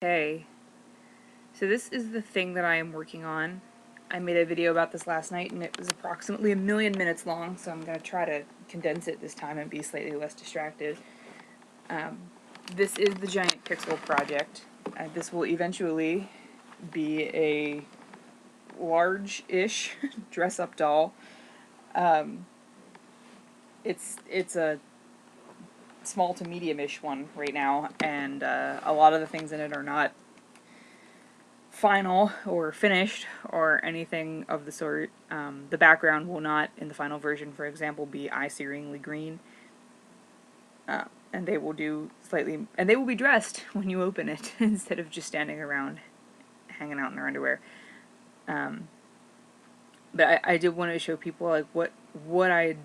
Hey, so this is the thing that I am working on. I made a video about this last night and it was approximately 1,000,000 minutes long, so I'm going to try to condense it this time and be slightly less distracted. This is the giant pixel project. This will eventually be a large-ish dress-up doll. It's a small to medium-ish one right now, and a lot of the things in it are not final or finished or anything of the sort. The background will not, in the final version, for example, be eye-searingly green. And they will be dressed when you open it instead of just standing around hanging out in their underwear. But I did want to show people like what I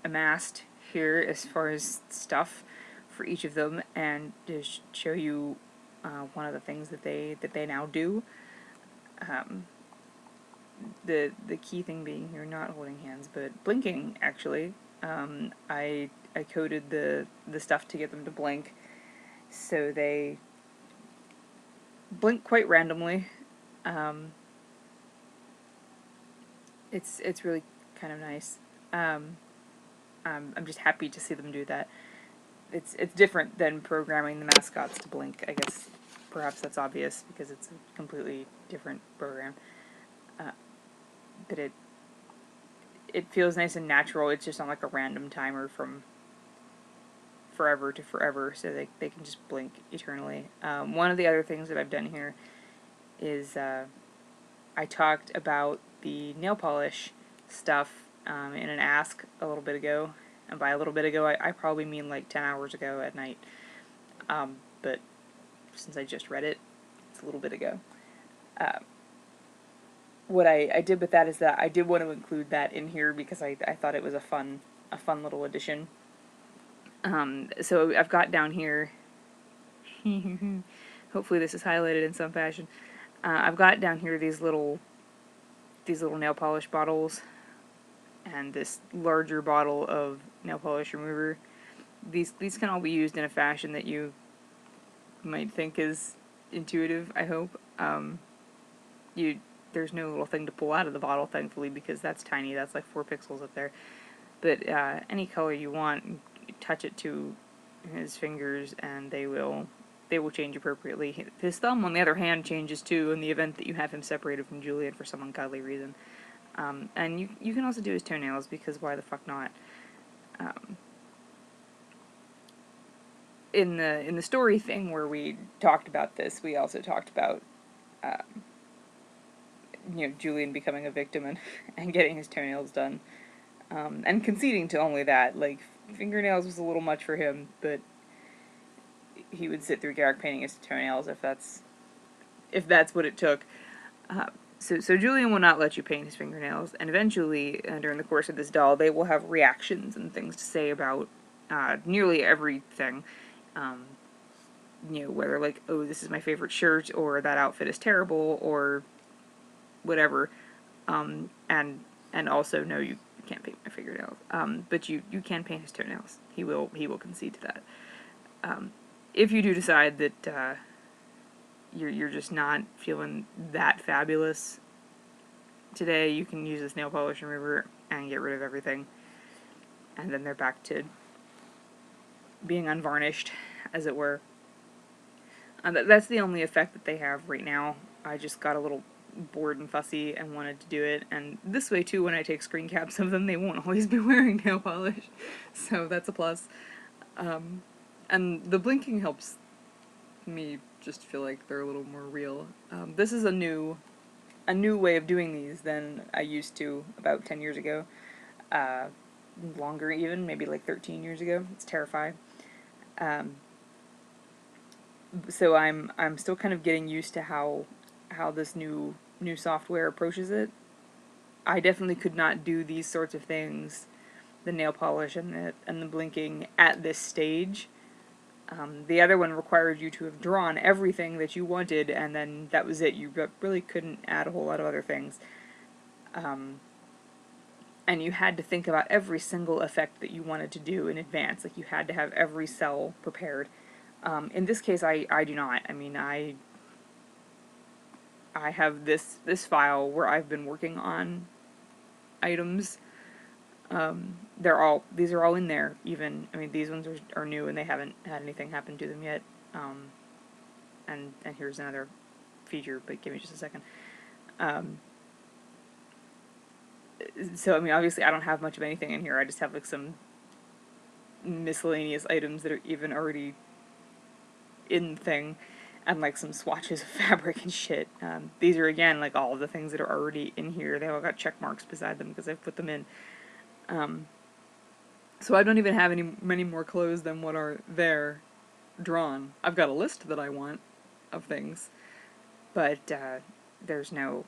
amassed here as far as stuff for each of them, and to show you one of the things that they now do. The key thing being here, not holding hands, but blinking. Actually, I coded the stuff to get them to blink, so they blink quite randomly. It's really kind of nice. I'm just happy to see them do that. It's different than programming the mascots to blink. I guess perhaps that's obvious because it's a completely different program. But it feels nice and natural. It's just on like a random timer from forever to forever, so they can just blink eternally. One of the other things that I've done here is I talked about the nail polish stuff in an Ask a little bit ago. And by a little bit ago, I probably mean like 10 hours ago at night. But since I just read it, it's a little bit ago. What I did with that is that I did want to include that in here because I thought it was a fun little addition. So I've got down here, hopefully this is highlighted in some fashion, I've got down here these little nail polish bottles and this larger bottle of nail polish remover. These can all be used in a fashion that you might think is intuitive, I hope. There's no little thing to pull out of the bottle, thankfully, because that's tiny. That's like 4 pixels up there. But any color you want, you touch it to his fingers and they will change appropriately. His thumb, on the other hand, changes too in the event that you have him separated from Julian for some ungodly reason. And you can also do his toenails, because why the fuck not? In the story thing where we talked about this, we also talked about Julian becoming a victim and getting his toenails done, and conceding to only that. Like, fingernails was a little much for him, but he would sit through Garrick painting his toenails if that's what it took. So Julian will not let you paint his fingernails, and eventually, during the course of this doll, they will have reactions and things to say about nearly everything. Whether like, oh, this is my favorite shirt, or that outfit is terrible, or whatever. And also, no, you can't paint my fingernails. But you can paint his toenails. He will concede to that. If you do decide that you're just not feeling that fabulous today, you can use this nail polish remover and get rid of everything, and then they're back to being unvarnished, as it were. That's the only effect that they have right now. I just got a little bored and fussy and wanted to do it, and this way too, when I take screen caps of them, they won't always be wearing nail polish, so that's a plus. And the blinking helps me just feel like they're a little more real. This is a new way of doing these than I used to about 10 years ago. Longer even, maybe like 13 years ago. It's terrifying. So I'm still kind of getting used to how this new software approaches it. I definitely could not do these sorts of things, the nail polish and the blinking, at this stage. The other one required you to have drawn everything that you wanted, and then that was it. You really couldn't add a whole lot of other things. And you had to think about every single effect that you wanted to do in advance. Like, you had to have every cell prepared. In this case, I do not. I mean, I I have this file where I've been working on items. These are all in there. Even, I mean, these ones are new and they haven't had anything happen to them yet. And here's another feature, but give me just a second. So I mean, obviously I don't have much of anything in here. I just have like some miscellaneous items that are even already in the thing, and like some swatches of fabric and shit. These are again like all of the things that are already in here. They all got check marks beside them because I've put them in. So I don't even have many more clothes than what are there drawn. I've got a list that I want of things, but there's no.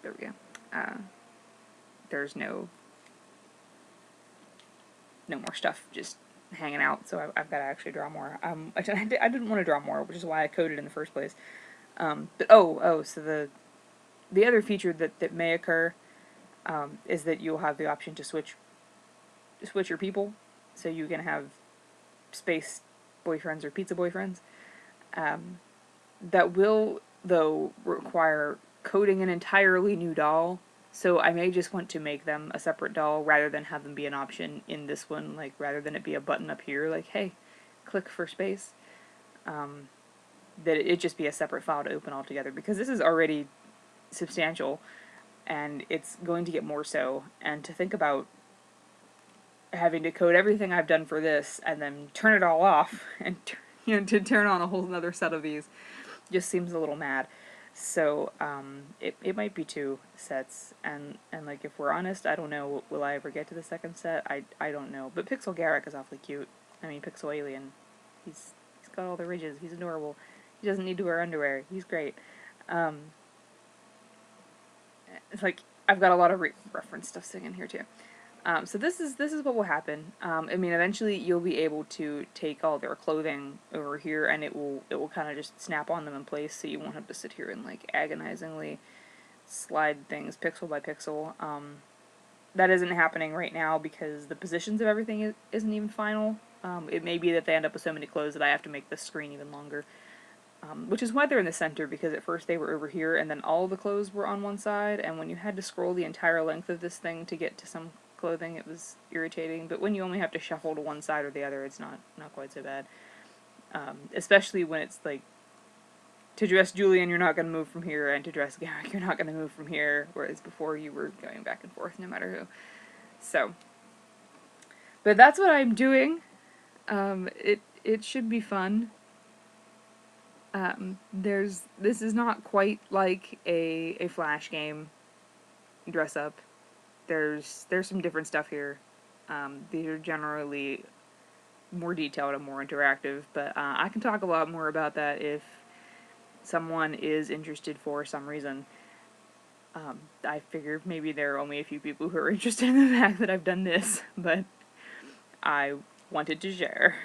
There we go. There's no more stuff just hanging out, so I've got to actually draw more. I didn't want to draw more, which is why I coded in the first place. But so the other feature that may occur is that you'll have the option to switch your people, so you can have space boyfriends or pizza boyfriends. That will, though, require coding an entirely new doll, so I may just want to make them a separate doll rather than have them be an option in this one, like rather than it be a button up here, like, hey, click for space, that it just be a separate file to open altogether, because this is already substantial, and it's going to get more so, and to think about having to code everything I've done for this, and then turn it all off, and to turn on a whole other set of these, just seems a little mad. So, it might be 2 sets, and like, if we're honest, I don't know, will I ever get to the second set? I don't know, but Pixel Garrick is awfully cute. I mean, Pixel Alien, he's got all the ridges, he's adorable, he doesn't need to wear underwear, he's great. It's like, I've got a lot of reference stuff sitting in here too. So this is what will happen. I mean, eventually you'll be able to take all their clothing over here, and it will kind of just snap on them in place, so you won't have to sit here and like agonizingly slide things pixel by pixel. That isn't happening right now because the positions of everything isn't even final. It may be that they end up with so many clothes that I have to make the screen even longer. Which is why they're in the center, because at first they were over here and then all the clothes were on one side, and when you had to scroll the entire length of this thing to get to some clothing, it was irritating. But when you only have to shuffle to one side or the other, it's not quite so bad. Especially when it's like, to dress Julian, you're not going to move from here, and to dress Garrick, you're not going to move from here, whereas before you were going back and forth no matter who. So, but that's what I'm doing. It should be fun. This is not quite like a Flash game dress up. There's some different stuff here. These are generally more detailed and more interactive, but I can talk a lot more about that if someone is interested for some reason. I figured maybe there are only a few people who are interested in the fact that I've done this, but I wanted to share.